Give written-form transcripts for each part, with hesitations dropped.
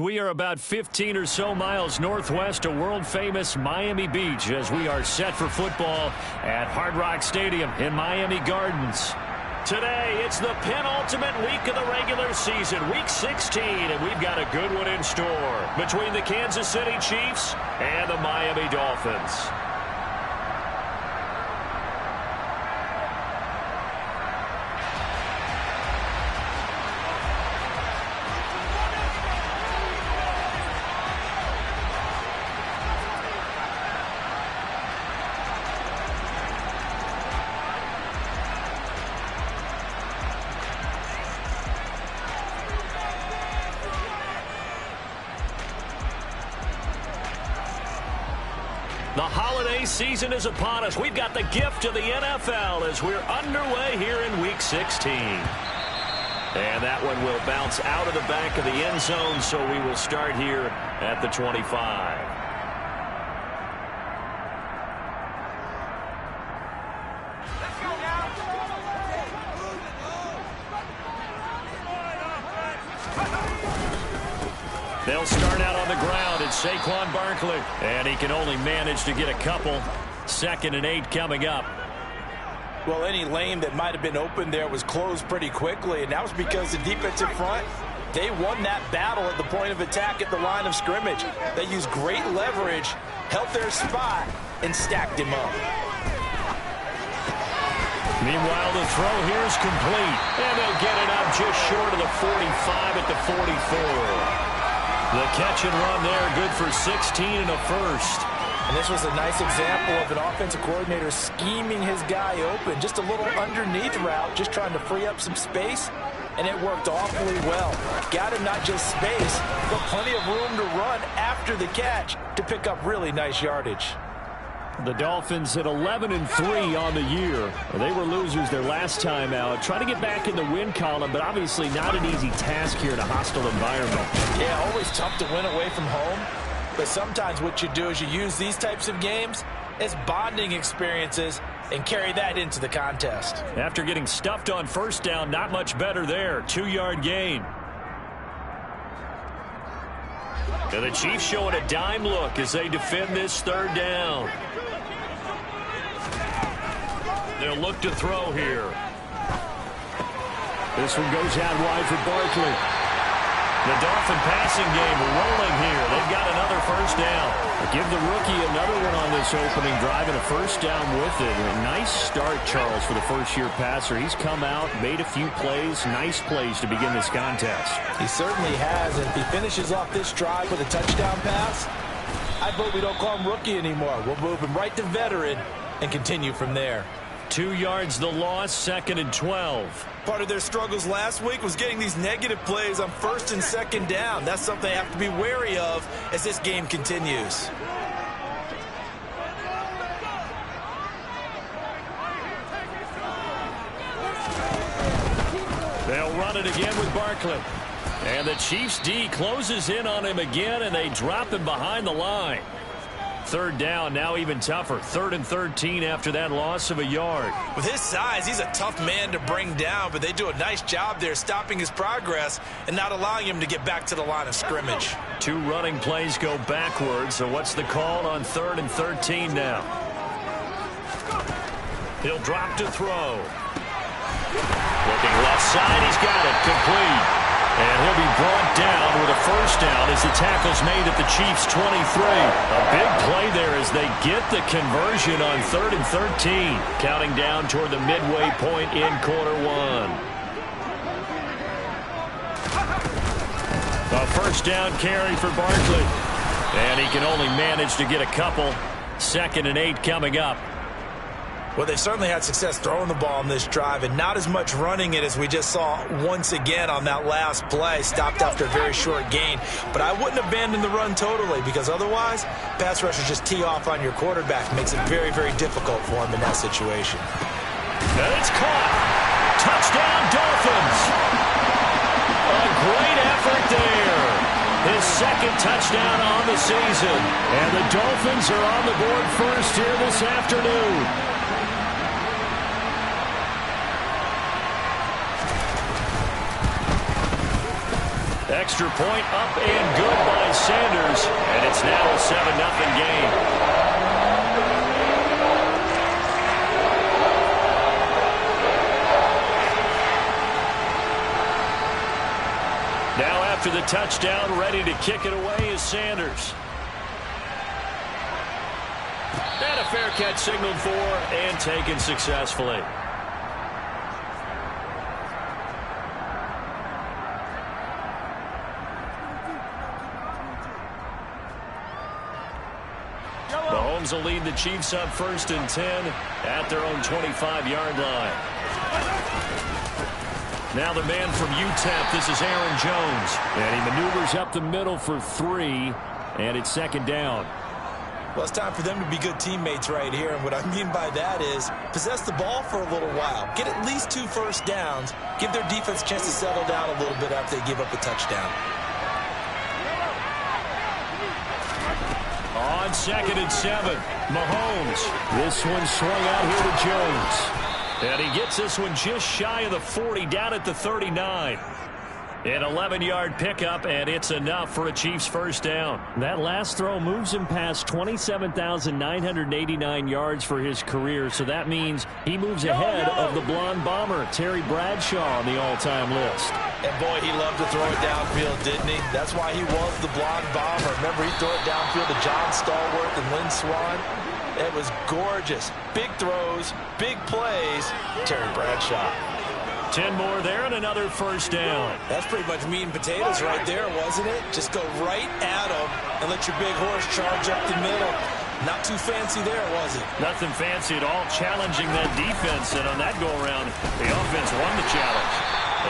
We are about 15 or so miles northwest of world-famous Miami Beach as we are set for football at Hard Rock Stadium in Miami Gardens. Today, it's the penultimate week of the regular season, Week 16, and we've got a good one in store between the Kansas City Chiefs and the Miami Dolphins. The holiday season is upon us. We've got the gift of the NFL as we're underway here in Week 16. And that one will bounce out of the back of the end zone, so we will start here at the 25. They'll start out on the ground. It's Saquon Barkley, and he can only manage to get a couple. 2nd and 8 coming up. Well, any lane that might have been open there was closed pretty quickly, and that was because the defensive front, they won that battle at the point of attack at the line of scrimmage. They used great leverage, held their spot, and stacked him up. Meanwhile, the throw here is complete, and they'll get it up just short of the 45 at the 44. The catch and run there, good for 16 and a first. And this was a nice example of an offensive coordinator scheming his guy open. Just a little underneath route, just trying to free up some space, and it worked awfully well. Got him not just space, but plenty of room to run after the catch to pick up really nice yardage. The Dolphins at 11-3 on the year. They were losers their last time out. Trying to get back in the win column, but obviously not an easy task here in a hostile environment. Yeah, always tough to win away from home. But sometimes what you do is you use these types of games as bonding experiences and carry that into the contest. After getting stuffed on first down, not much better there. 2-yard gain. Now the Chiefs showing a dime look as they defend this 3rd down. They'll look to throw here. This one goes out wide for Barkley. The Dolphin passing game rolling here. They've got another first down. Give the rookie another one on this opening drive and a first down with it. A nice start, Charles, for the first-year passer. He's come out, made a few plays, nice plays to begin this contest. He certainly has, and if he finishes off this drive with a touchdown pass, I vote we don't call him rookie anymore. We'll move him right to veteran and continue from there. 2 yards the loss, 2nd and 12. Part of their struggles last week was getting these negative plays on 1st and 2nd down. That's something they have to be wary of as this game continues. They'll run it again with Barkley. And the Chiefs D closes in on him again, and they drop him behind the line. 3rd down, now even tougher. 3rd and 13 after that loss of a yard. With his size, he's a tough man to bring down, but they do a nice job there stopping his progress and not allowing him to get back to the line of scrimmage. 2 running plays go backwards, so what's the call on 3rd and 13 now? He'll drop to throw. Looking left side, he's got it, complete. And he'll be brought down with a first down as the tackle's made at the Chiefs' 23. A big play there as they get the conversion on 3rd and 13. Counting down toward the midway point in quarter 1. A first down carry for Barkley. And he can only manage to get a couple. 2nd and 8 coming up. Well, they certainly had success throwing the ball on this drive and not as much running it as we just saw once again on that last play. Stopped after a very short gain. But I wouldn't abandon the run totally because otherwise, pass rushers just tee off on your quarterback. Makes it very, very difficult for him in that situation. And it's caught. Touchdown, Dolphins. A great effort there. His 2nd touchdown on the season. And the Dolphins are on the board first here this afternoon. Extra point up and good by Sanders, and it's now a 7-0 game. Now after the touchdown, ready to kick it away is Sanders. And a fair catch signaled for and taken successfully. Mahomes will lead the Chiefs up 1st and 10 at their own 25-yard line. Now the man from UTEP, this is Aaron Jones. And he maneuvers up the middle for 3, and it's 2nd down. Well, it's time for them to be good teammates right here. And what I mean by that is possess the ball for a little while. Get at least 2 first downs. Give their defense a chance to settle down a little bit after they give up a touchdown. On 2nd and 7, Mahomes. This one swung out here to Jones. And he gets this one just shy of the 40, down at the 39. An 11-yard pickup, and it's enough for a Chiefs first down. That last throw moves him past 27,989 yards for his career, so that means he moves ahead of the blonde bomber, Terry Bradshaw, on the all-time list. And boy, he loved to throw it downfield, didn't he? That's why he was the blonde bomber. Remember, he threw it downfield to John Stallworth and Lynn Swann. It was gorgeous. Big throws, big plays. Terry Bradshaw. 10 more there and another first down. That's pretty much meat and potatoes right there, wasn't it? Just go right at him and let your big horse charge up the middle. Not too fancy there, was it? Nothing fancy at all, challenging that defense. And on that go-around, the offense won the challenge.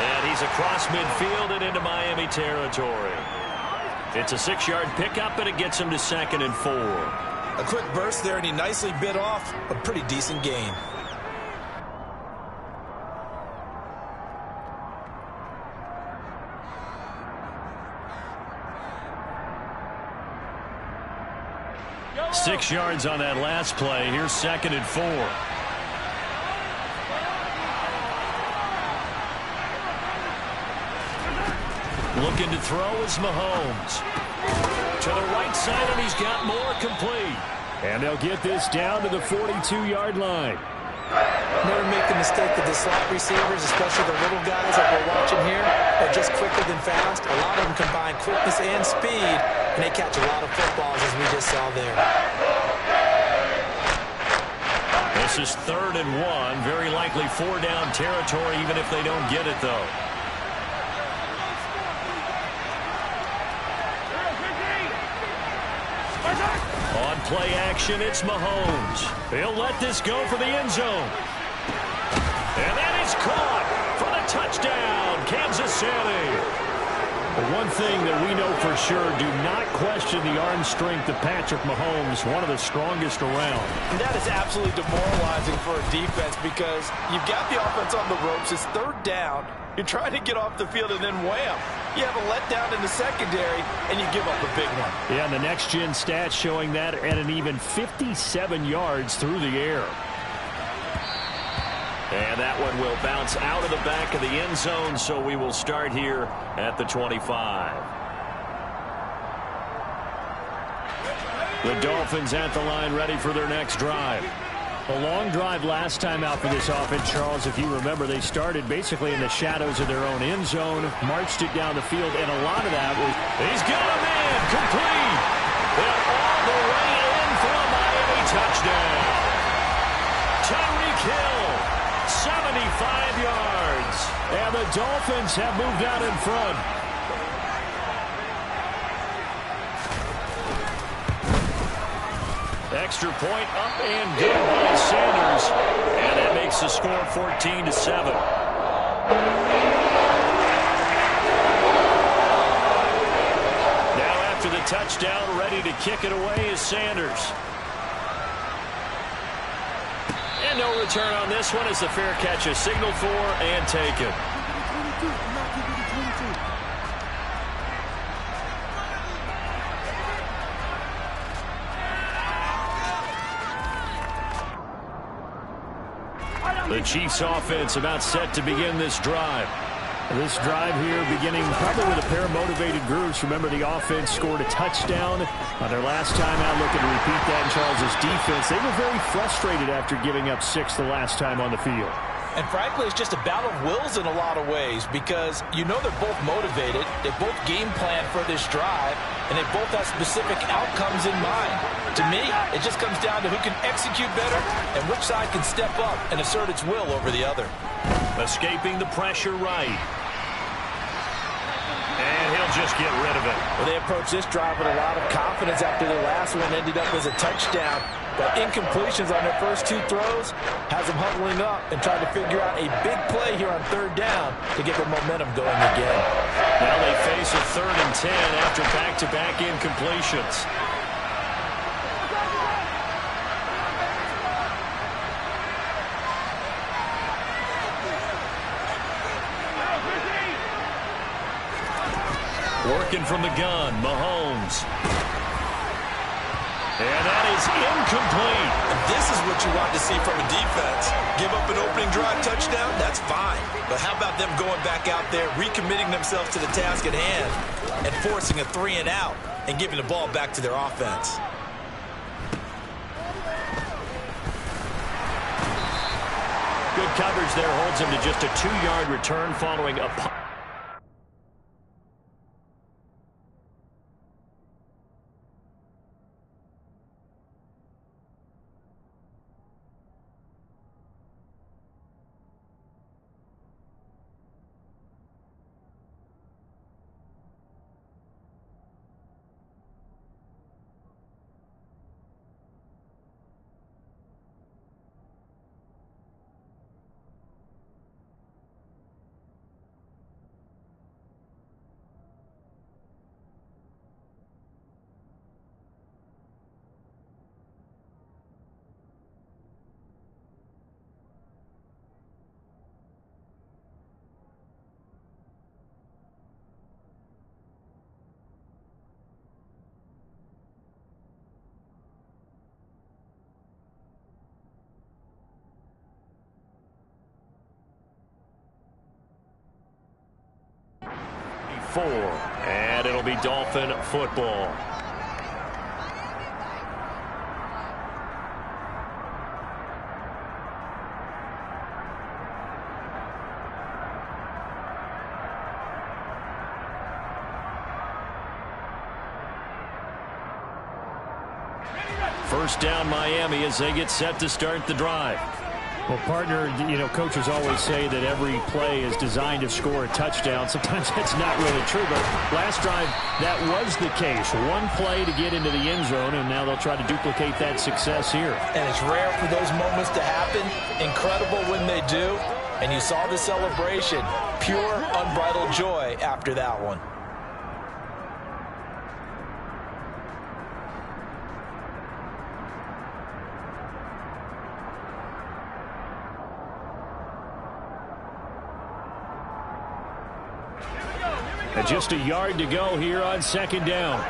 And he's across midfield and into Miami territory. It's a 6-yard pickup, and it gets him to 2nd and 4. A quick burst there, and he nicely bit off a pretty decent gain. Six yards on that last play. Here's 2nd and 4. Looking to throw is Mahomes. To the right side, and he's got more complete. And they'll get this down to the 42-yard line. Never make the mistake that the slot receivers, especially the little guys that we're watching here, are just quicker than fast. A lot of them combine quickness and speed, and they catch a lot of footballs, as we just saw there. This is 3rd and 1. Very likely 4-down territory, even if they don't get it, though. On play action, it's Mahomes. He'll let this go for the end zone. And that is caught for the touchdown, Kansas City. One thing that we know for sure, do not question the arm strength of Patrick Mahomes, one of the strongest around. And that is absolutely demoralizing for a defense because you've got the offense on the ropes. It's 3rd down. You're trying to get off the field, and then wham, you have a letdown in the secondary, and you give up a big one. Yeah, and the next-gen stats showing that at an even 57 yards through the air. And that one will bounce out of the back of the end zone, so we will start here at the 25. The Dolphins at the line, ready for their next drive. A long drive last time out for this offense, Charles. If you remember, they started basically in the shadows of their own end zone, marched it down the field, and a lot of that was... He's got a man, complete! They're all the way in for a Miami touchdown. Tyreek Hill, 75 yards. And the Dolphins have moved out in front. Extra point up and good by Sanders. And that makes the score 14-7. Now after the touchdown, ready to kick it away is Sanders. And no return on this one as the fair catch is signaled for and taken. The Chiefs offense about set to begin this drive. This drive here beginning probably with a pair of motivated groups. Remember, the offense scored a touchdown on their last time out, looking to repeat that in Charles' defense. They were very frustrated after giving up 6 the last time on the field. And frankly, it's just a battle of wills in a lot of ways because you know they're both motivated. They both game plan for this drive, and they both have specific outcomes in mind. To me, it just comes down to who can execute better and which side can step up and assert its will over the other. Escaping the pressure right. And he'll just get rid of it. Well, they approached this drive with a lot of confidence after their last one ended up as a touchdown. But incompletions on their first 2 throws has them huddling up and trying to figure out a big play here on 3rd down to get the momentum going again. Now they face a 3rd and 10 after back-to-back incompletions. Working from the gun, Mahomes. And that is incomplete. And this is what you want to see from a defense. Give up an opening drive touchdown, that's fine. But how about them going back out there, recommitting themselves to the task at hand, and forcing a 3 and out, and giving the ball back to their offense. Good coverage there holds him to just a 2-yard return following a punt. And it'll be Dolphin football. First down, Miami, as they get set to start the drive. Well, partner, you know, coaches always say that every play is designed to score a touchdown. Sometimes that's not really true, but last drive, that was the case. One play to get into the end zone, and now they'll try to duplicate that success here. And it's rare for those moments to happen. Incredible when they do. And you saw the celebration. Pure, unbridled joy after that one. And just a yard to go here on 2nd down.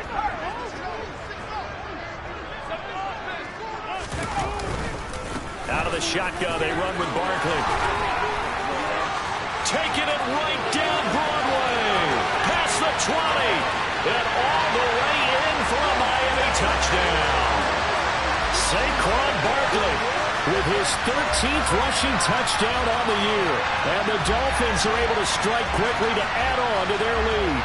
Out of the shotgun, they run with Barkley. Taking it right down Broadway. Past the 20. And all the way in for a Miami touchdown. Saquon Barkley with his 13th rushing touchdown on the year. And the Dolphins are able to strike quickly to add on to their lead.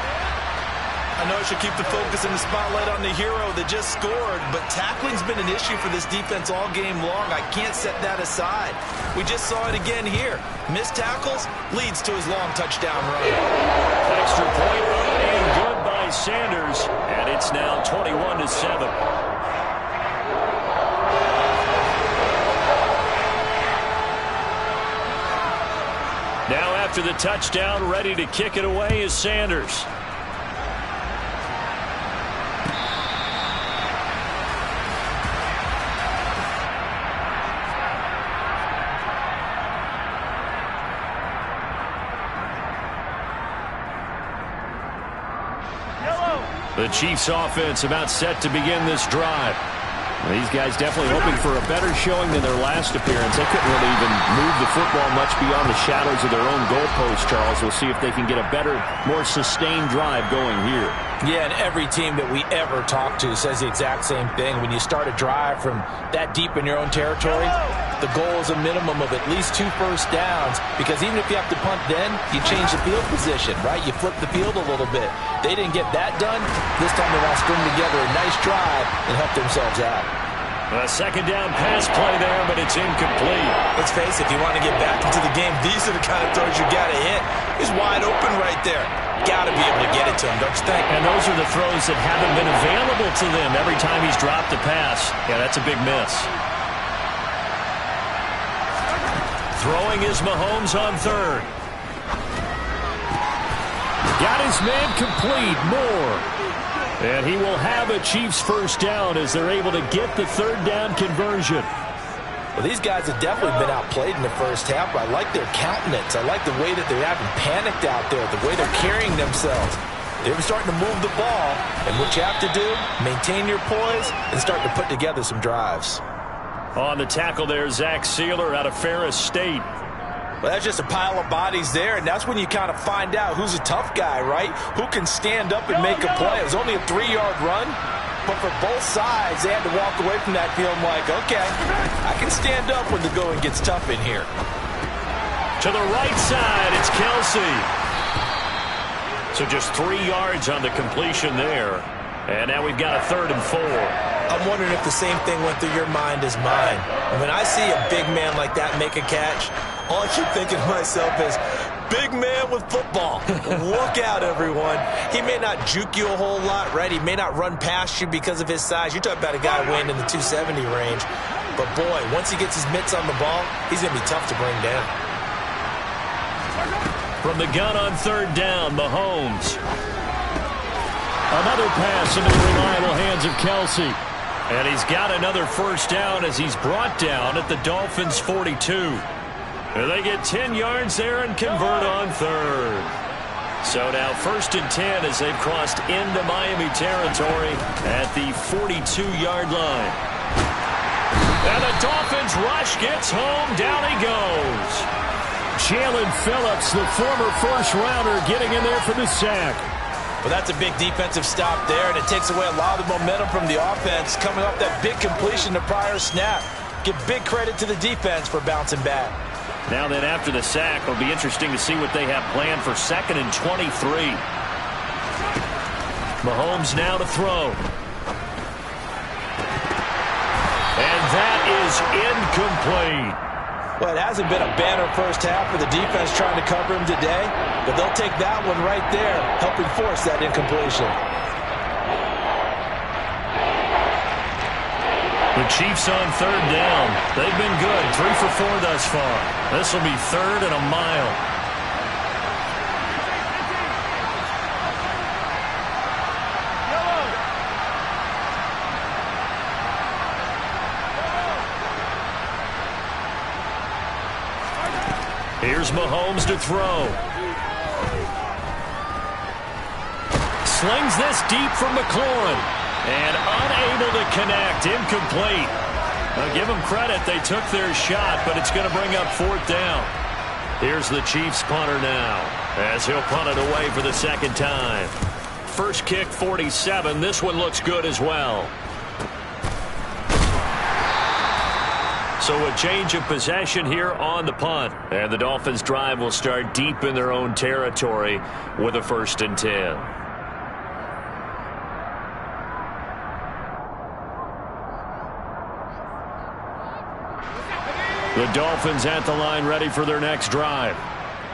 I know I should keep the focus and the spotlight on the hero that just scored, but tackling's been an issue for this defense all game long. I can't set that aside. We just saw it again here. Missed tackles leads to his long touchdown run. Extra point and good by Sanders, and it's now 21-7. Now after the touchdown, ready to kick it away is Sanders. The Chiefs offense about set to begin this drive. These guys definitely hoping for a better showing than their last appearance. They couldn't really even move the football much beyond the shadows of their own goalpost, Charles. We'll see if they can get a better, more sustained drive going here. Yeah, and every team that we ever talk to says the exact same thing. When you start a drive from that deep in your own territory, the goal is a minimum of at least 2 first downs, because even if you have to punt then, you change the field position, right? You flip the field a little bit. They didn't get that done. This time they want to string together a nice drive and help themselves out. A second down pass play there, but it's incomplete. Let's face it, if you want to get back into the game, these are the kind of throws you got to hit. He's wide open right there. Got to be able to get it to him, don't you think? And those are the throws that haven't been available to them every time he's dropped a pass. Yeah, that's a big miss. Throwing is Mahomes on third. Got his man complete. Moore. And he will have a Chiefs first down as they're able to get the third down conversion. Well, these guys have definitely been outplayed in the first half, but I like their countenance. I like the way that they haven't panicked out there, the way they're carrying themselves. They're starting to move the ball, and what you have to do, maintain your poise and start to put together some drives. On the tackle there, Zach Sealer out of Ferris State. Well, that's just a pile of bodies there, and that's when you kind of find out who's a tough guy, right? Who can stand up and make a play. It was only a 3-yard run, but for both sides, they had to walk away from that feeling like, okay, I can stand up when the going gets tough in here. To the right side, it's Kelsey. So just 3 yards on the completion there. And now we've got a 3rd and 4. I'm wondering if the same thing went through your mind as mine. When I see a big man like that make a catch, all I keep thinking to myself is, big man with football. Look out, everyone. He may not juke you a whole lot, right? He may not run past you because of his size. You're talking about a guy weighing in the 270 range. But, boy, once he gets his mitts on the ball, he's going to be tough to bring down. From the gun on 3rd down, Mahomes. Another pass into the reliable hands of Kelsey. And he's got another first down as he's brought down at the Dolphins' 42. They get 10 yards there and convert on 3rd. So now 1st and 10 as they've crossed into Miami territory at the 42-yard line. And the Dolphins rush gets home. Down he goes. Jalen Phillips, the former first-rounder, getting in there for the sack. Well, that's a big defensive stop there, and it takes away a lot of the momentum from the offense coming off that big completion the prior snap. Give big credit to the defense for bouncing back. Now then, after the sack, it'll be interesting to see what they have planned for 2nd and 23. Mahomes now to throw. And that is incomplete. Well, it hasn't been a banner first half for the defense trying to cover him today, but they'll take that one right there, helping force that incompletion. The Chiefs on 3rd down. They've been good. 3 for 4 thus far. This will be 3rd and a mile. Here's Mahomes to throw. Slings this deep from McLaurin. And unable to connect. Incomplete. Now give them credit. They took their shot, but it's going to bring up 4th down. Here's the Chiefs punter now as he'll punt it away for the 2nd time. First kick, 47. This one looks good as well. So a change of possession here on the punt. And the Dolphins' drive will start deep in their own territory with a 1st and 10. The Dolphins at the line ready for their next drive.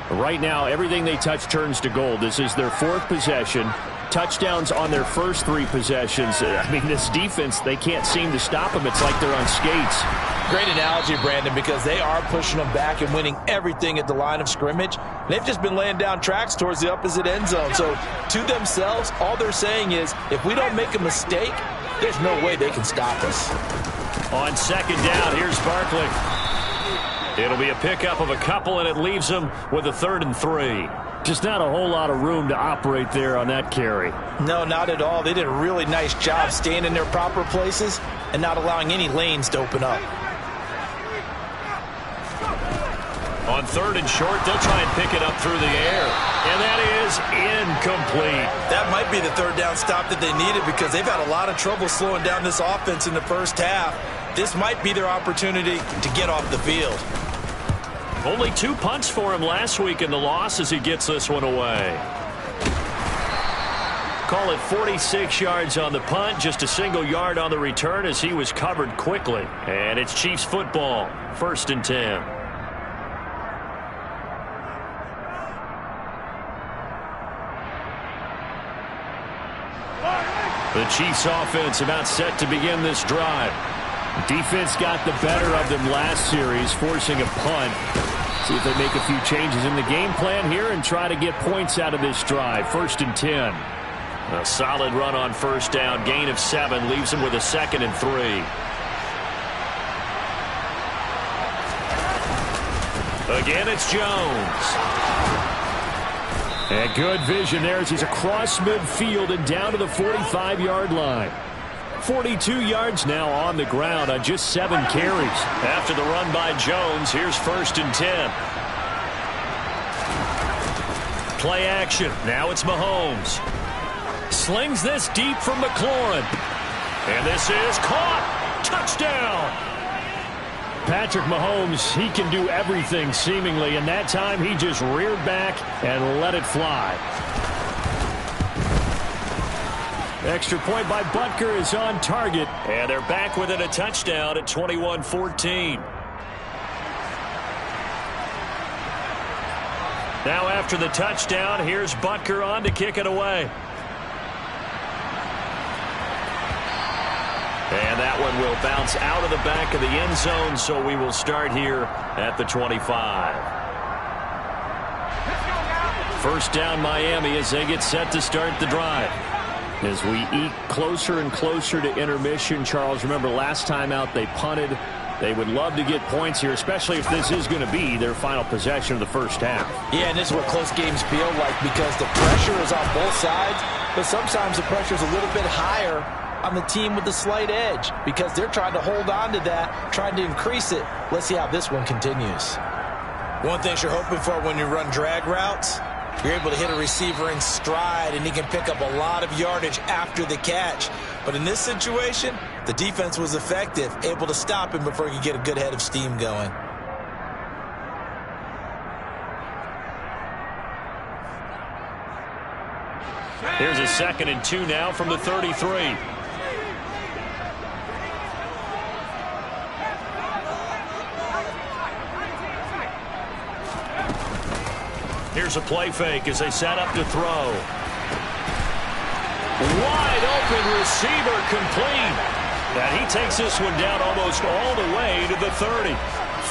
Right now, everything they touch turns to gold. This is their 4th possession. Touchdowns on their first 3 possessions. I mean, this defense, they can't seem to stop them. It's like they're on skates. Great analogy, Brandon, because they are pushing them back and winning everything at the line of scrimmage. They've just been laying down tracks towards the opposite end zone. So to themselves, all they're saying is, if we don't make a mistake, there's no way they can stop us. On 2nd down, here's Barkley. It'll be a pickup of a couple, and it leaves them with a 3rd and 3. Just not a whole lot of room to operate there on that carry. No, not at all. They did a really nice job staying in their proper places. and not allowing any lanes to open up. On 3rd and short, they'll try and pick it up through the air. And that is incomplete. That might be the 3rd down stop that they needed because they've had a lot of trouble slowing down this offense in the first half. This might be their opportunity to get off the field. Only 2 punts for him last week in the loss as he gets this one away. Call it 46 yards on the punt, just a single yard on the return as he was covered quickly. And it's Chiefs football, 1st and 10. The Chiefs offense about set to begin this drive. Defense got the better of them last series, forcing a punt. See if they make a few changes in the game plan here and try to get points out of this drive. 1st and 10. A solid run on 1st down. Gain of 7 leaves them with a 2nd and 3. Again, it's Jones. And good vision there as he's across midfield and down to the 45-yard line. 42 yards now on the ground on just 7 carries. After the run by Jones, here's 1st and 10. Play action. Now it's Mahomes. Slings this deep from McLaurin. And this is caught. Touchdown. Patrick Mahomes, he can do everything seemingly, and that time he just reared back and let it fly. Extra point by Butker is on target, and they're back within a touchdown at 21-14. Now after the touchdown, here's Butker on to kick it away. And that one will bounce out of the back of the end zone, so we will start here at the 25. 1st down Miami as they get set to start the drive. As we eat closer and closer to intermission, Charles, remember last time out they punted. They would love to get points here, especially if this is going to be their final possession of the first half. Yeah, and this is what close games feel like because the pressure is on both sides, but sometimes the pressure is a little bit higher on the team with the slight edge because they're trying to hold on to that, trying to increase it. Let's see how this one continues. One thing you're hoping for when you run drag routes, you're able to hit a receiver in stride and he can pick up a lot of yardage after the catch. But in this situation, the defense was effective, able to stop him before he could get a good head of steam going. Here's a 2nd and 2 now from the 33. Here's a play fake as they set up to throw. Wide open receiver complete. And he takes this one down almost all the way to the 30.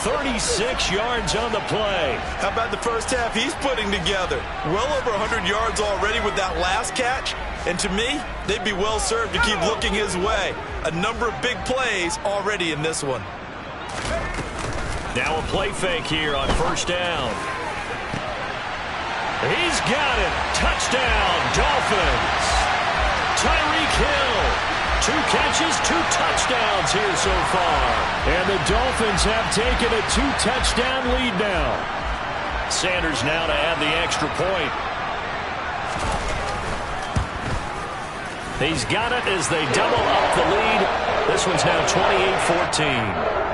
36 yards on the play. How about the first half he's putting together? Well over 100 yards already with that last catch. And to me, they'd be well served to keep looking his way. A number of big plays already in this one. Now a play fake here on 1st down. He's got it. Touchdown, Dolphins. Tyreek Hill. 2 catches, 2 touchdowns here so far. And the Dolphins have taken a 2-touchdown lead now. Sanders now to add the extra point. He's got it as they double up the lead. This one's now 28-14.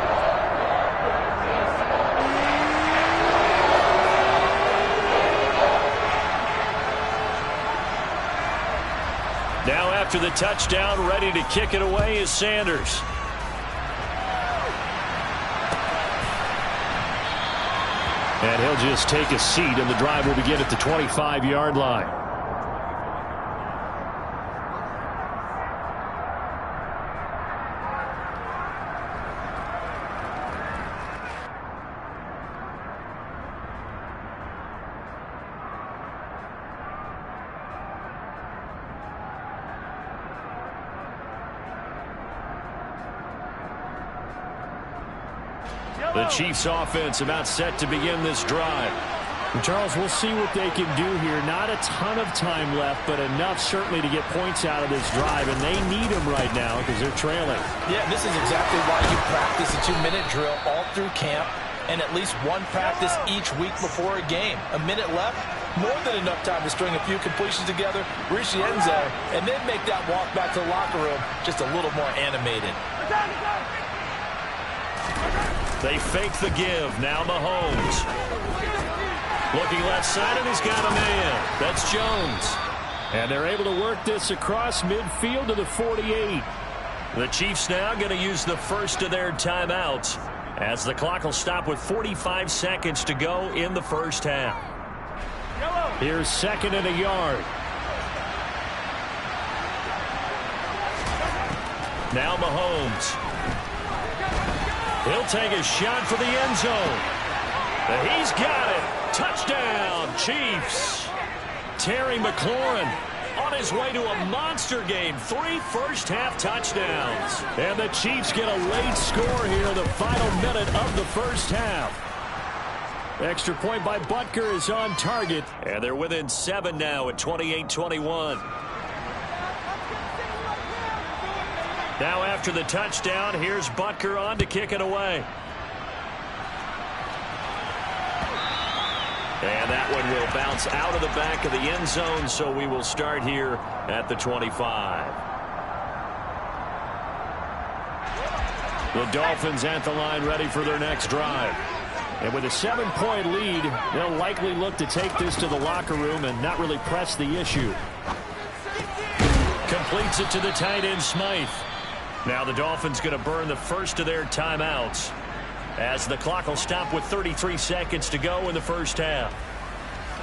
Now after the touchdown, ready to kick it away is Sanders. And he'll just take a seat, and the drive will begin at the 25-yard line. The Chiefs offense about set to begin this drive. Charles, we'll see what they can do here. Not a ton of time left, but enough certainly to get points out of this drive, and they need them right now because they're trailing. Yeah, this is exactly why you practice a 2-minute drill all through camp and at least one practice each week before a game. A minute left, more than enough time to string a few completions together, reach the end zone, and then make that walk back to the locker room just a little more animated. They fake the give. Now Mahomes. Looking left side, and he's got a man. That's Jones. And they're able to work this across midfield to the 48. The Chiefs now going to use the first of their timeouts as the clock will stop with 45 seconds to go in the first half. Here's 2nd and a yard. Now Mahomes. He'll take a shot for the end zone. And he's got it. Touchdown, Chiefs. Terry McLaurin on his way to a monster game. 3 first-half touchdowns. And the Chiefs get a late score here in the final minute of the first half. Extra point by Butker is on target. And they're within 7 now at 28-21. Now after the touchdown, here's Butker on to kick it away. And that one will bounce out of the back of the end zone, so we will start here at the 25. The Dolphins at the line ready for their next drive. And with a 7-point lead, they'll likely look to take this to the locker room and not really press the issue. Completes it to the tight end, Smythe. Now the Dolphins going to burn the first of their timeouts as the clock will stop with 33 seconds to go in the first half.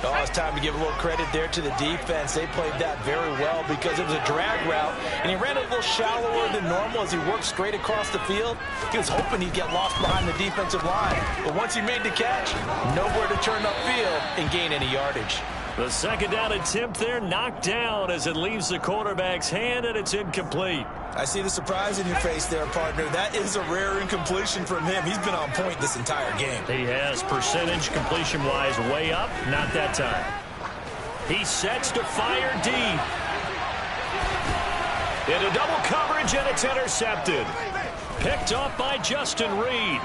Oh, it's time to give a little credit there to the defense. They played that very well because it was a drag route, and he ran a little shallower than normal as he worked straight across the field. He was hoping he'd get lost behind the defensive line, but once he made the catch, nowhere to turn upfield and gain any yardage. The second down attempt there knocked down as it leaves the quarterback's hand, and it's incomplete. I see the surprise in your face there, partner. That is a rare incompletion from him. He's been on point this entire game. He has percentage completion-wise way up. Not that time. He sets to fire deep. Into double coverage, and it's intercepted. Picked off by Justin Reed.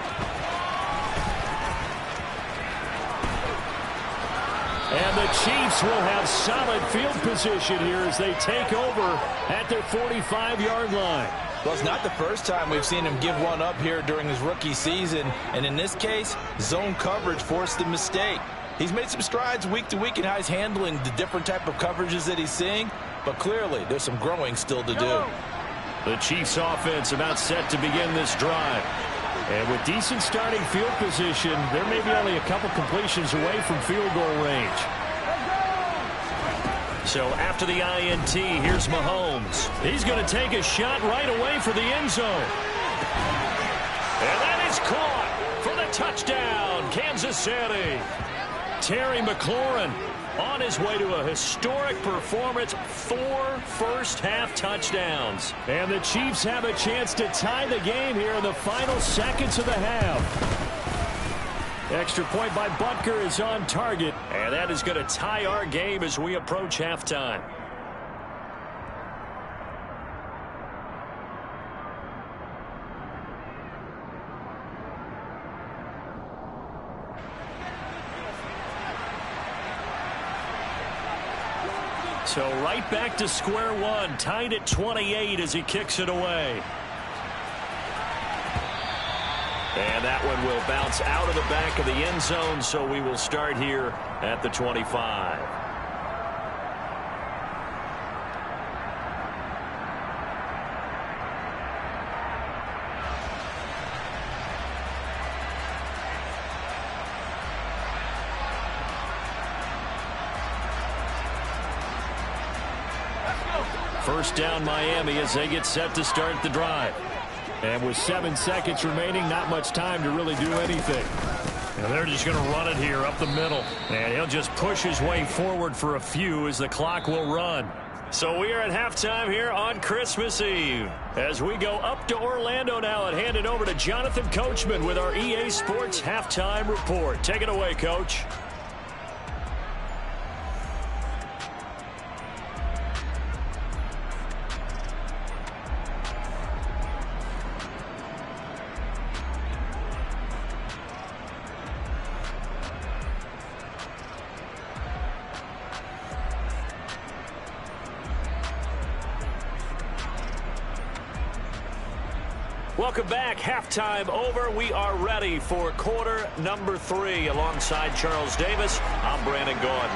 And the Chiefs will have solid field position here as they take over at their 45-yard line. Well, it's not the first time we've seen him give one up here during his rookie season. And in this case, zone coverage forced the mistake. He's made some strides week to week in how he's handling the different type of coverages that he's seeing. But clearly, there's some growing still to do. The Chiefs offense about set to begin this drive. And with decent starting field position, there may be only a couple completions away from field goal range. So after the INT, here's Mahomes. He's going to take a shot right away for the end zone. And that is caught for the touchdown, Kansas City. Terry McLaurin on his way to a historic performance, 4 first-half touchdowns. And the Chiefs have a chance to tie the game here in the final seconds of the half. Extra point by Butker is on target, and that is going to tie our game as we approach halftime. So right back to square one, tied at 28 as he kicks it away. And that one will bounce out of the back of the end zone, so we will start here at the 25. First down Miami as they get set to start the drive. And with 7 seconds remaining, not much time to really do anything. And they're just going to run it here up the middle. And he'll just push his way forward for a few as the clock will run. So we are at halftime here on Christmas Eve. As we go up to Orlando now and hand it over to Jonathan Coachman with our EA Sports Halftime Report. Take it away, Coach. Welcome back. Halftime over. We are ready for quarter number 3. Alongside Charles Davis, I'm Brandon Gordon.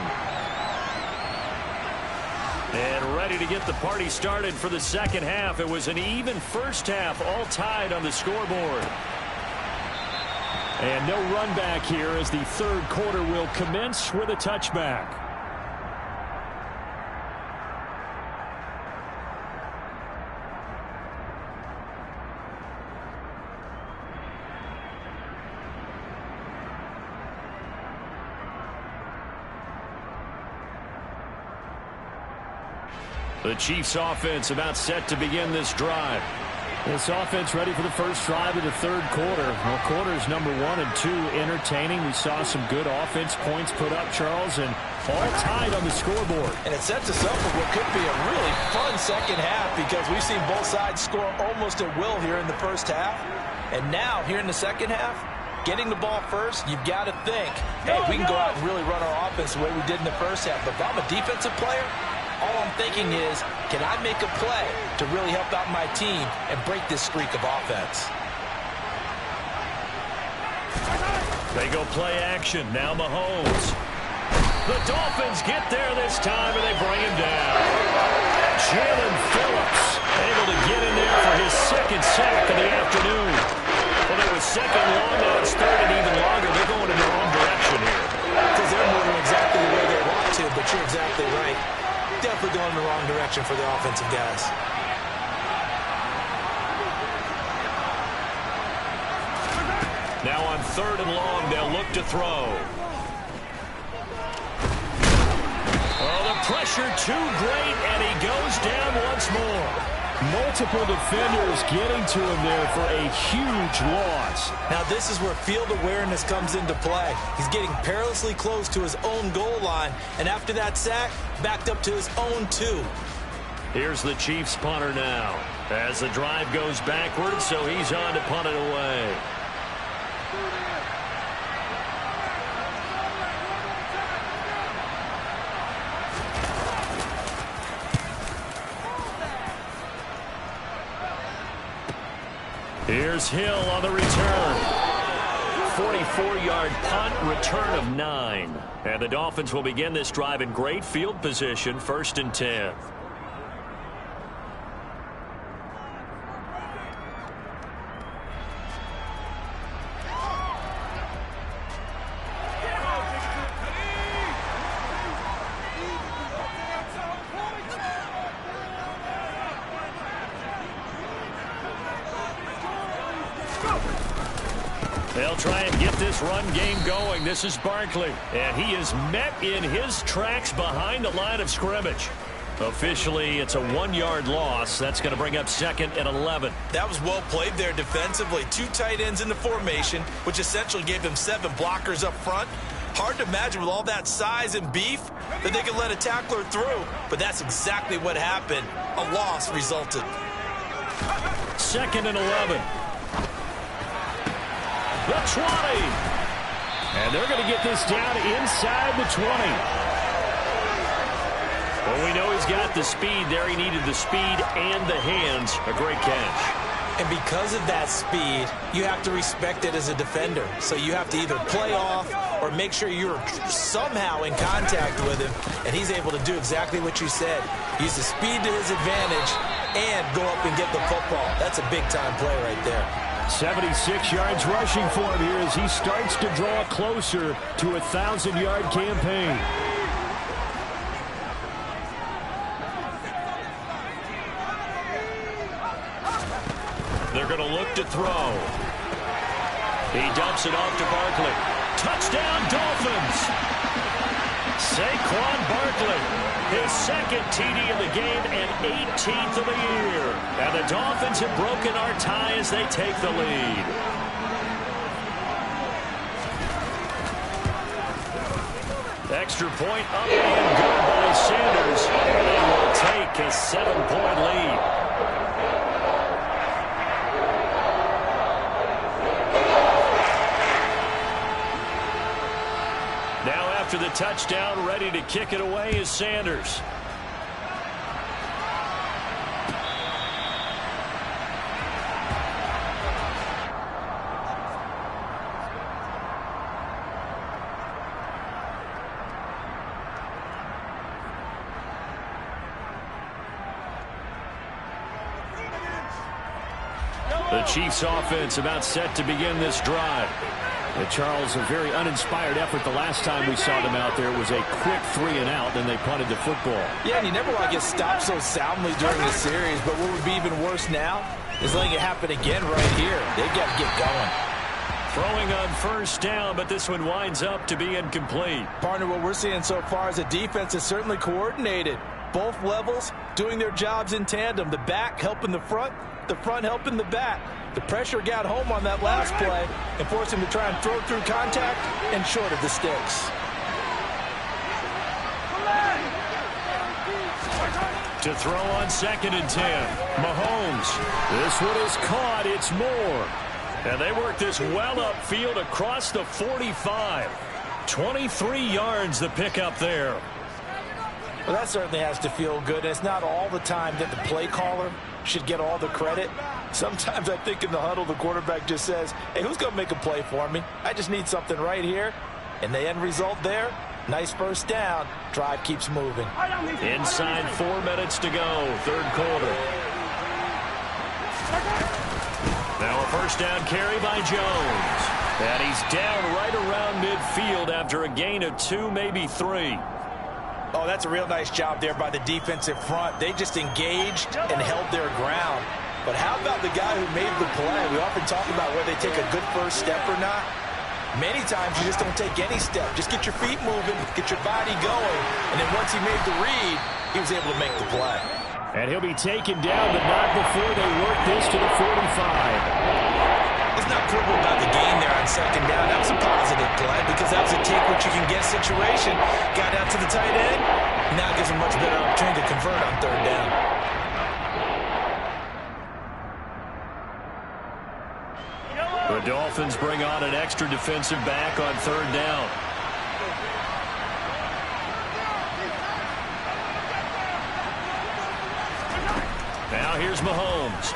And ready to get the party started for the second half. It was an even first half, all tied on the scoreboard. And no run back here as the third quarter will commence with a touchback. The Chiefs offense about set to begin this drive. This offense ready for the first drive of the third quarter. Well, quarters number 1 and 2 entertaining. We saw some good offense points put up, Charles, and all tied on the scoreboard. And it sets us up for what could be a really fun second half because we've seen both sides score almost at will here in the first half. And now, here in the second half, getting the ball first, you've got to think, hey, we can go out and really run our offense the way we did in the first half. But if I'm a defensive player, all I'm thinking is, can I make a play to really help out my team and break this streak of offense? They go play action. Now Mahomes. The Dolphins get there this time, and they bring him down. Jalen Phillips able to get in there for his second sack of the afternoon. Well, it was second long, now it's third and even longer. They're going in the wrong direction here. Because they're moving exactly the way they want to, but you're exactly right. Definitely going in the wrong direction for the offensive guys. Now on third and long, they'll look to throw. Oh, the pressure too great, and he goes down once more. Multiple defenders getting to him there for a huge loss. Now this is where field awareness comes into play. He's getting perilously close to his own goal line, and after that sack, backed up to his own 2. Here's the Chiefs punter now. As the drive goes backwards, so he's on to punt it away. Here's Hill on the return. 44-yard punt, return of 9. And the Dolphins will begin this drive in great field position, 1st and 10. They'll try and get this run game going. This is Barkley, and he is met in his tracks behind the line of scrimmage. Officially, it's a 1-yard loss. That's going to bring up 2nd and 11. That was well played there defensively. 2 tight ends in the formation, which essentially gave them 7 blockers up front. Hard to imagine with all that size and beef that they could let a tackler through, but that's exactly what happened. A loss resulted. 2nd and 11. The 20. And they're going to get this down inside the 20. Well, we know he's got the speed there. He needed the speed and the hands. A great catch. And because of that speed, you have to respect it as a defender. So you have to either play off or make sure you're somehow in contact with him. And he's able to do exactly what you said. Use the speed to his advantage and go up and get the football. That's a big-time play right there. 76 yards rushing for him here as he starts to draw closer to a 1,000-yard campaign. They're going to look to throw. He dumps it off to Barkley. Touchdown, Dolphins! Saquon Barkley, his 2nd TD of the game and 18th of the year. And the Dolphins have broken our tie as they take the lead. Extra point up and good by Sanders. And they will take a 7-point lead. After the touchdown, ready to kick it away is Sanders. The Chiefs offense about set to begin this drive. And Charles, a very uninspired effort the last time we saw them out there. It was a quick 3-and-out, then they punted the football. Yeah, and you never want to get stopped so soundly during the series, but what would be even worse now is letting it happen again right here. They've got to get going. Throwing on first down, but this one winds up to be incomplete. Partner, what we're seeing so far is the defense is certainly coordinated. Both levels doing their jobs in tandem. The back helping the front helping the back. The pressure got home on that last play and forced him to try and throw through contact and short of the sticks. To throw on 2nd and 10. Mahomes. This one is caught. It's Moore. And they work this well upfield across the 45. 23 yards the pickup there. Well, that certainly has to feel good. It's not all the time that the play caller should get all the credit. Sometimes I think in the huddle the quarterback just says, hey, who's going to make a play for me? I just need something right here. And the end result there, nice first down. Drive keeps moving. Inside 4 minutes to go, 3rd quarter. Now a first down carry by Jones. And he's down right around midfield after a gain of 2, maybe 3. Oh, that's a real nice job there by the defensive front. They just engaged and held their ground. But how about the guy who made the play? We often talk about whether they take a good first step or not. Many times you just don't take any step. Just get your feet moving, get your body going. And then once he made the read, he was able to make the play. And he'll be taken down, but not before they work this to the 45. Let's not quibble about the gain there on 2nd down. That was a positive play because that was a take-what-you-can-get situation. Got out to the tight end. Now gives him much better opportunity to convert on 3rd down. The Dolphins bring on an extra defensive back on 3rd down. Now here's Mahomes.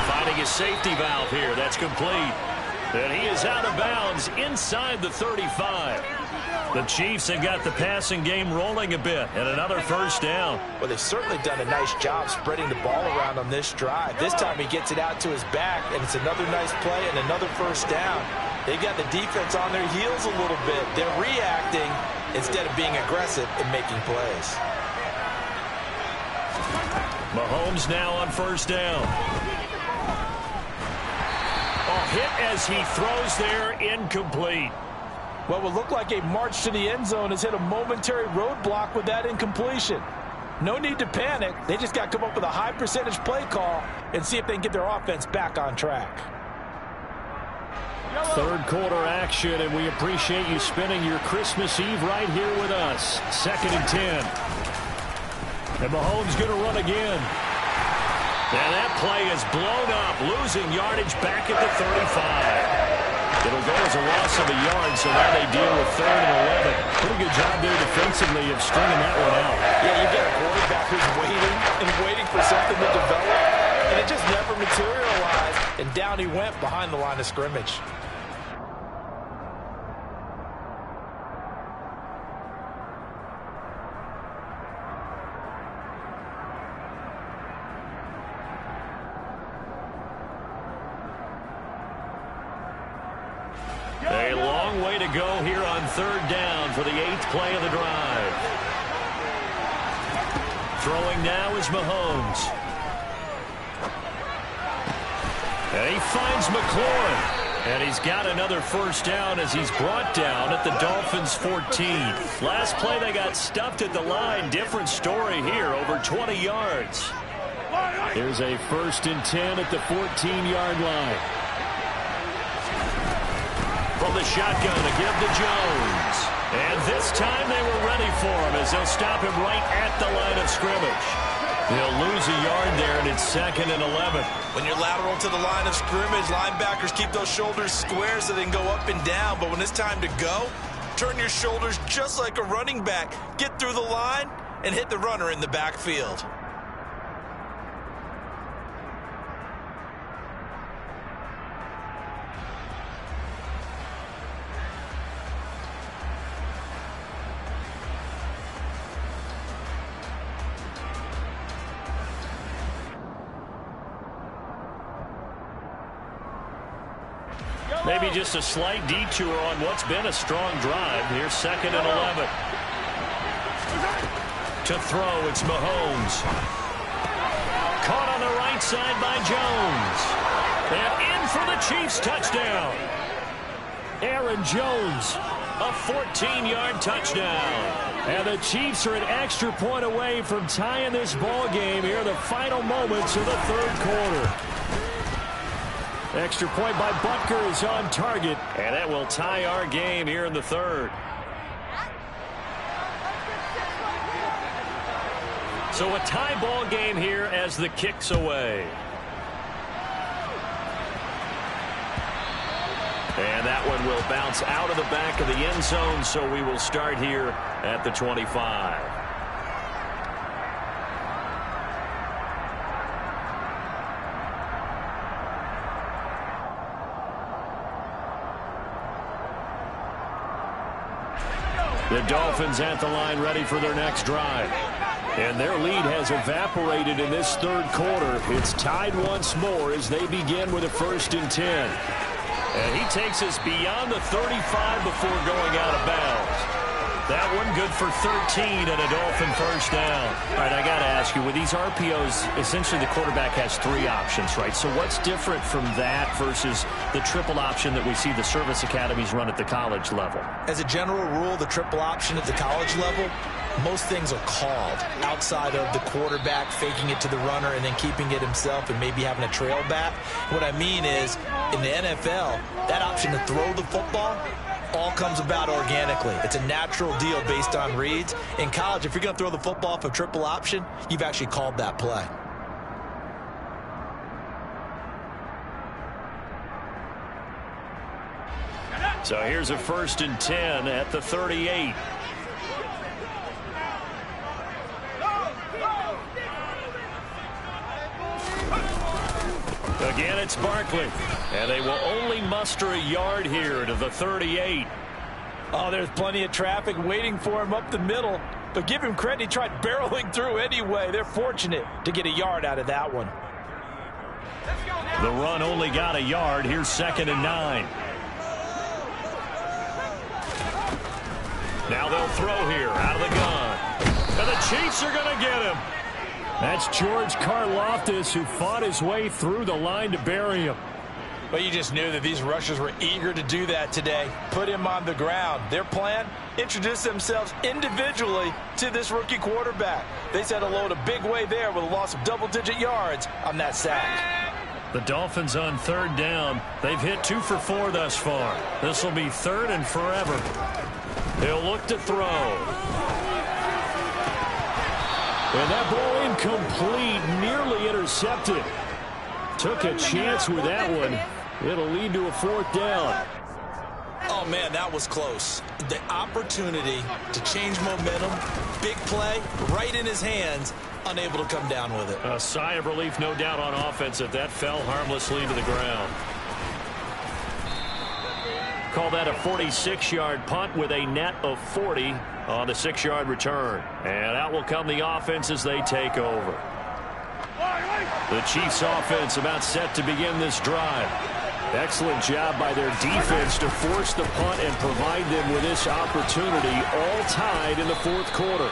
Finding his safety valve here. That's complete. And he is out of bounds inside the 35. The Chiefs have got the passing game rolling a bit, and another first down. Well, they've certainly done a nice job spreading the ball around on this drive. This time he gets it out to his back, and it's another nice play and another first down. They've got the defense on their heels a little bit. They're reacting instead of being aggressive and making plays. Mahomes now on first down. Hit as he throws there, incomplete. What would look like a march to the end zone has hit a momentary roadblock with that incompletion. No need to panic. They just got to come up with a high percentage play call and see if they can get their offense back on track. 3rd quarter action, and we appreciate you spending your Christmas Eve right here with us. 2nd and 10. And Mahomes going to run again. And that play is blown up, losing yardage back at the 35. It'll go as a loss of a yard, so now they deal with 3rd and 11. Pretty good job there defensively of stringing that one out. Yeah, you get a quarterback who's waiting and waiting for something to develop, and it just never materialized, and down he went behind the line of scrimmage. A long way to go here on 3rd down for the 8th play of the drive. Throwing now is Mahomes. And he finds McLaurin. And he's got another first down as he's brought down at the Dolphins' 14. Last play they got stuffed at the line. Different story here, over 20 yards. Here's a 1st and 10 at the 14-yard line. From the shotgun to give to Jones. And this time they were ready for him as they'll stop him right at the line of scrimmage. They'll lose a yard there, and it's 2nd and 11. When you're lateral to the line of scrimmage, linebackers keep those shoulders square so they can go up and down. But when it's time to go, turn your shoulders just like a running back. Get through the line and hit the runner in the backfield. Maybe just a slight detour on what's been a strong drive. Here's 2nd and 11. To throw, it's Mahomes. Caught on the right side by Jones. And in for the Chiefs touchdown. Aaron Jones, a 14-yard touchdown. And the Chiefs are an extra point away from tying this ball game here in the final moments of the 3rd quarter. Extra point by Butker is on target, and that will tie our game here in the 3rd. So a tie ball game here as the kick's away. And that one will bounce out of the back of the end zone, so we will start here at the 25. The Dolphins at the line ready for their next drive. And their lead has evaporated in this 3rd quarter. It's tied once more as they begin with a 1st and 10. And he takes us beyond the 35 before going out of bounds. That one good for 13 and a Dolphin 1st down. All right, I got to ask you, with these RPOs, essentially the quarterback has 3 options, right? So what's different from that versus the triple option that we see the service academies run at the college level? As a general rule, the triple option at the college level, most things are called outside of the quarterback faking it to the runner and then keeping it himself and maybe having a trail back. What I mean is, in the NFL, that option to throw the football all comes about organically. It's a natural deal based on reads. In college, if you're going to throw the football for triple option, you've actually called that play. So here's a 1st and 10 at the 38. Again, it's Barkley. And they will only muster a yard here to the 38. Oh, there's plenty of traffic waiting for him up the middle. But give him credit, he tried barreling through anyway. They're fortunate to get a yard out of that one. The run only got a yard. Here's 2nd and 9. Now they'll throw here out of the gun. And the Chiefs are going to get him. That's George Karlaftis, who fought his way through the line to bury him. But you just knew that these rushers were eager to do that today. Put him on the ground. Their plan, introduce themselves individually to this rookie quarterback. They said hello in a big way there with a loss of double-digit yards on that sack. The Dolphins on 3rd down. They've hit 2 for 4 thus far. This will be 3rd and forever. They'll look to throw. And that ball incomplete, nearly intercepted. Took a chance with that one. It'll lead to a 4th down. Oh, man, that was close. The opportunity to change momentum, big play, right in his hands, unable to come down with it. A sigh of relief, no doubt, on offense that fell harmlessly to the ground. Call that a 46-yard punt with a net of 40 on the 6-yard return. And out will come the offense as they take over. The Chiefs offense about set to begin this drive. Excellent job by their defense to force the punt and provide them with this opportunity, all tied in the 4th quarter.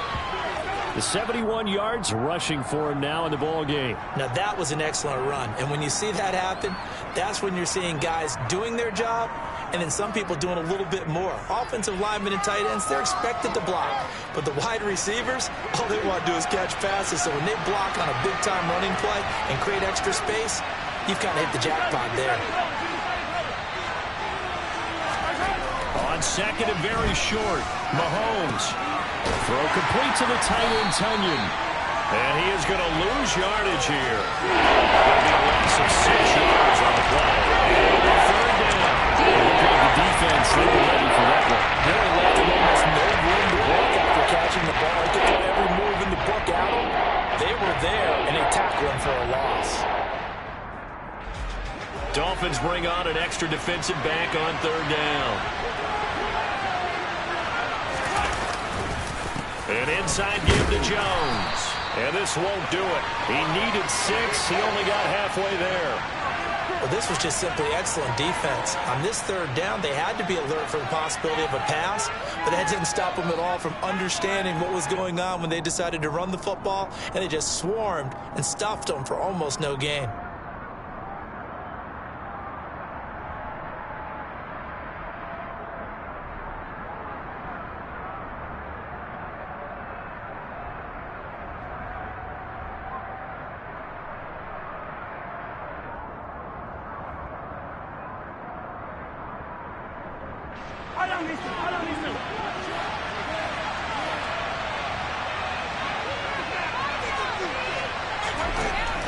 The 71 yards rushing for him now in the ball game. Now that was an excellent run. And when you see that happen, that's when you're seeing guys doing their job and then some people doing a little bit more. Offensive linemen and tight ends, they're expected to block. But the wide receivers, all they want to do is catch passes. So when they block on a big-time running play and create extra space, you've kind of hit the jackpot there. On 2nd and very short, Mahomes. Throw complete to the tight end, Tunyon. And he is going to lose yardage here. Going to be a loss of 6 yards on the play. And a 3rd down. Looking at the defense, they were ready for that one. Really left him almost no room to work after catching the ball. He could throw every move in the book at him. They were there, and they tackled him for a loss. Dolphins bring on an extra defensive back on 3rd down. An inside give to Jones. And this won't do it. He needed 6. He only got halfway there. Well, this was just simply excellent defense. On this third down, they had to be alert for the possibility of a pass, but that didn't stop them at all from understanding what was going on when they decided to run the football, and they just swarmed and stuffed them for almost no gain.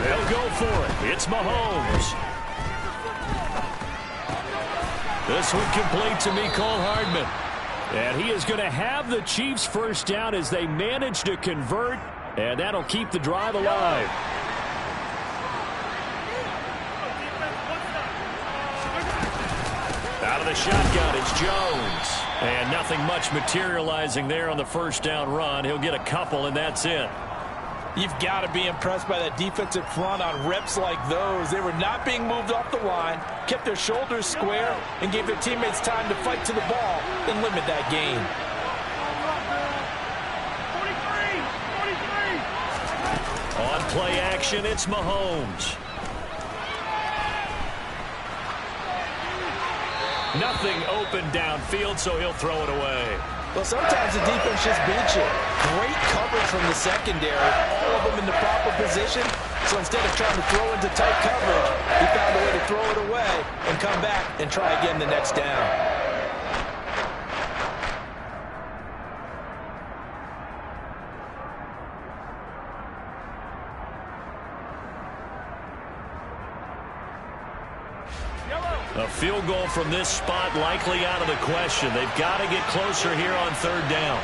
They'll go for it. It's Mahomes. This one complete to Mecole Hardman. And he is going to have the Chiefs first down as they manage to convert, and that'll keep the drive alive. Out of the shotgun, it's Jones. And nothing much materializing there on the first down run. He'll get a couple, and that's it. You've got to be impressed by that defensive front on reps like those. They were not being moved off the line, kept their shoulders square, and gave their teammates time to fight to the ball and limit that gain. On play action, it's Mahomes. Nothing open downfield, so he'll throw it away. Well, sometimes the defense just beats you. Great coverage from the secondary, all of them in the proper position. So instead of trying to throw into tight coverage, he found a way to throw it away and come back and try again the next down. A field goal from this spot likely out of the question. They've got to get closer here on third down.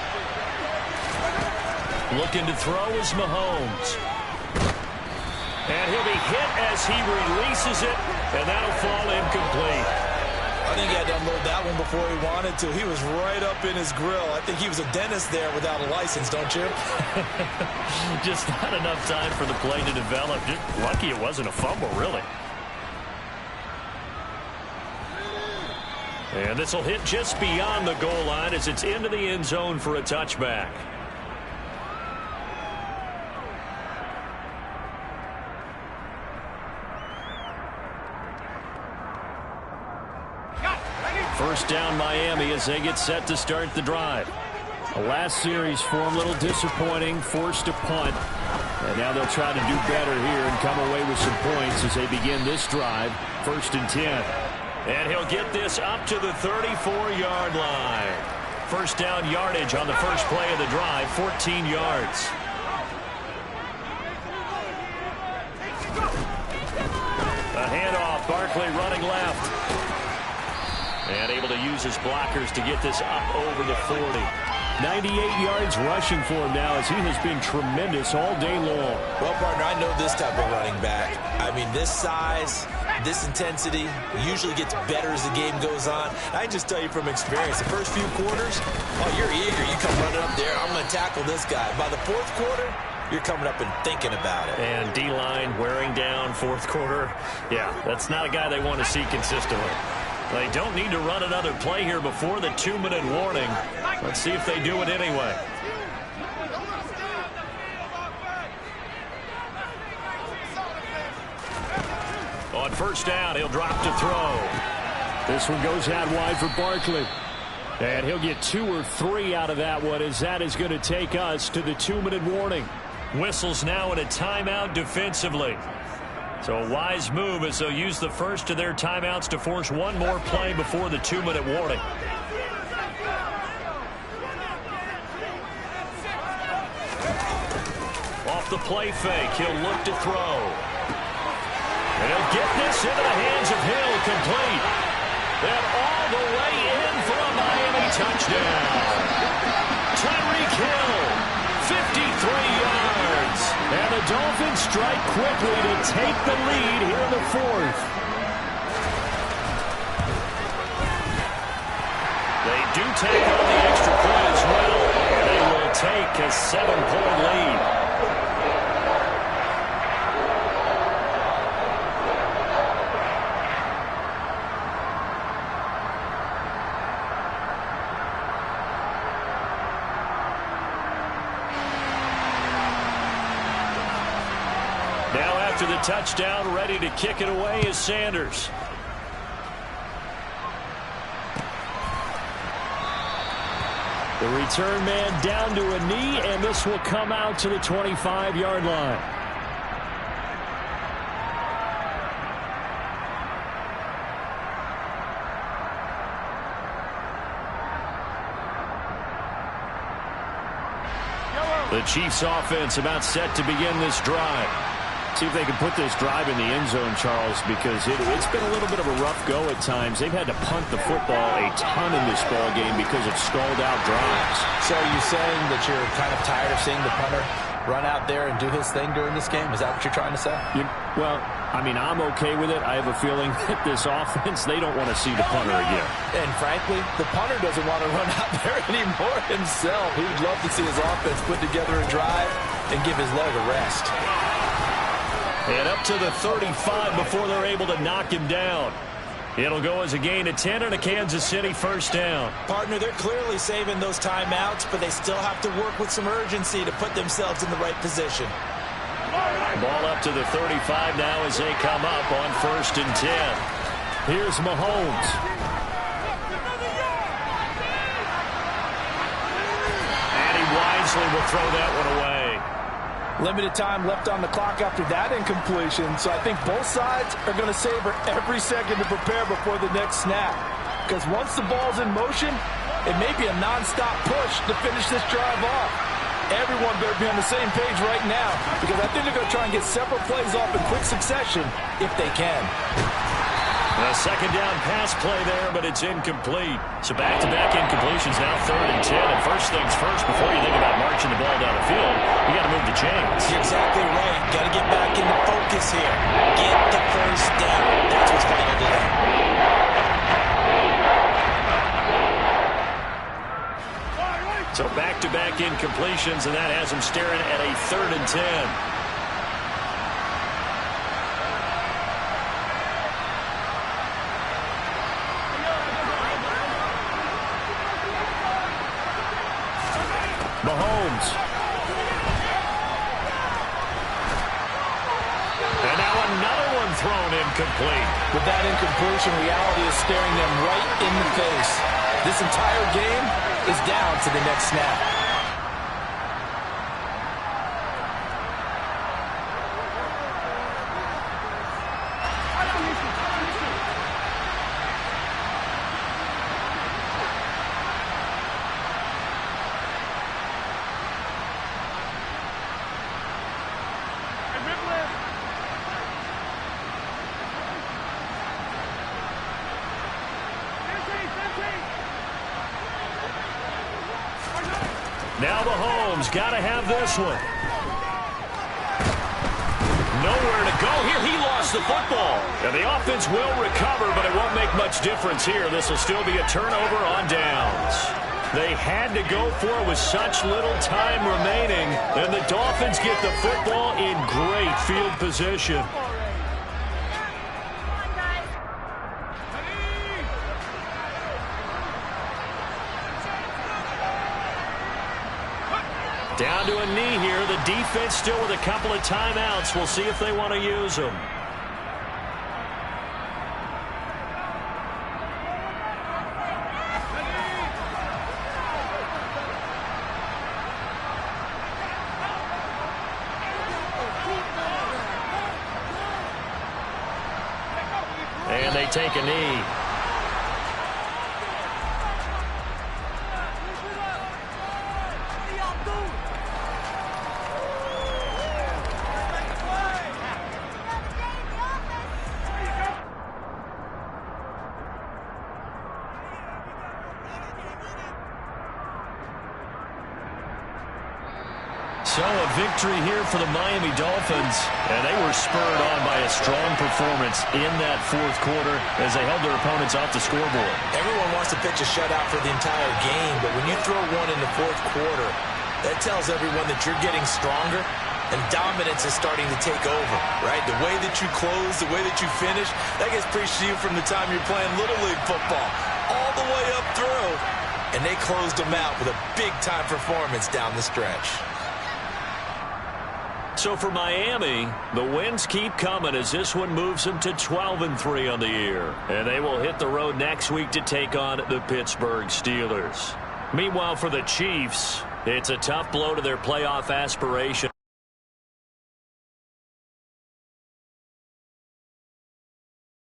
Looking to throw is Mahomes. And he'll be hit as he releases it, and that'll fall incomplete. I think he had to unload that one before he wanted to. He was right up in his grill. I think he was a dentist there without a license, don't you? Just not enough time for the play to develop. Just lucky it wasn't a fumble, really. And this will hit just beyond the goal line as it's into the end zone for a touchback. First down Miami as they get set to start the drive. The last series for them, a little disappointing, forced to punt. And now they'll try to do better here and come away with some points as they begin this drive. 1st and 10. And he'll get this up to the 34-yard line. First down yardage on the first play of the drive, 14 yards. A handoff, Barkley running left. And able to use his blockers to get this up over the 40. 98 yards rushing for him now as he has been tremendous all day long. Well, partner, I know this type of running back. I mean, this size, this intensity usually gets better as the game goes on. I can just tell you from experience, the first few quarters, oh, you're eager. You come running up there, I'm going to tackle this guy. By the 4th quarter, you're coming up and thinking about it. And D-line wearing down 4th quarter. Yeah, that's not a guy they want to see consistently. They don't need to run another play here before the 2-minute warning. Let's see if they do it anyway. On first down, he'll drop to throw. This one goes out wide for Barkley. And he'll get 2 or 3 out of that one as that is going to take us to the 2-minute warning. Whistles now in a timeout defensively. So a wise move as they'll use the first of their timeouts to force one more play before the 2-minute warning. Off the play fake, he'll look to throw. And he'll get this into the hands of Hill, complete. And all the way in for a Miami touchdown. Tyreek Hill, 53 yards. And the Dolphins strike quickly to take the lead here in the 4th. They do take on the extra point as well. They will take a 7-point lead. after the touchdown. Ready to kick it away is Sanders. The return man down to a knee, and this will come out to the 25-yard line. The Chiefs offense about set to begin this drive. See if they can put this drive in the end zone, Charles, because it's been a little bit of a rough go at times. They've had to punt the football a ton in this ball game because of stalled out drives. So are you saying that you're kind of tired of seeing the punter run out there and do his thing during this game? Is that what you're trying to say? Well, I mean, I'm okay with it. I have a feeling that this offense, they don't want to see the punter again. And frankly, the punter doesn't want to run out there anymore himself. He would love to see his offense put together a drive and give his leg a rest. And up to the 35 before they're able to knock him down. It'll go as a gain of 10 and a Kansas City first down. Partner, they're clearly saving those timeouts, but they still have to work with some urgency to put themselves in the right position. Ball up to the 35 now as they come up on 1st and 10. Here's Mahomes. And he wisely will throw that one away. Limited time left on the clock after that incompletion, so I think both sides are going to savor every second to prepare before the next snap. Because once the ball's in motion, it may be a nonstop push to finish this drive off. Everyone better be on the same page right now, because I think they're going to try and get several plays off in quick succession if they can. A second down pass play there, but it's incomplete. So back-to-back incompletions now 3rd and 10. And first things first, before you think about marching the ball down the field, you got to move the chains. You're exactly right. Got to get back into focus here. Get the first down. That's what's vital today. So back-to-back incompletions, and that has them staring at a 3rd and 10. Mahomes. And now another one thrown incomplete. With that incompletion, reality is staring them right in the face. This entire game is down to the next snap. Now Mahomes got to have this one. Nowhere to go here. He lost the football. And the offense will recover, but it won't make much difference here. This will still be a turnover on downs. They had to go for it with such little time remaining. And the Dolphins get the football in great field position. Down to a knee here. The defense still with a couple of timeouts. We'll see if they want to use them. And they take a knee. So a victory here for the Miami Dolphins, and they were spurred on by a strong performance in that 4th quarter as they held their opponents off the scoreboard. Everyone wants to pitch a shutout for the entire game, but when you throw one in the 4th quarter, that tells everyone that you're getting stronger and dominance is starting to take over, right? The way that you close, the way that you finish, that gets preached to you from the time you're playing Little League football all the way up through, and they closed them out with a big-time performance down the stretch. So for Miami, the wins keep coming as this one moves them to 12-3 on the year. And they will hit the road next week to take on the Pittsburgh Steelers. Meanwhile, for the Chiefs, it's a tough blow to their playoff aspiration.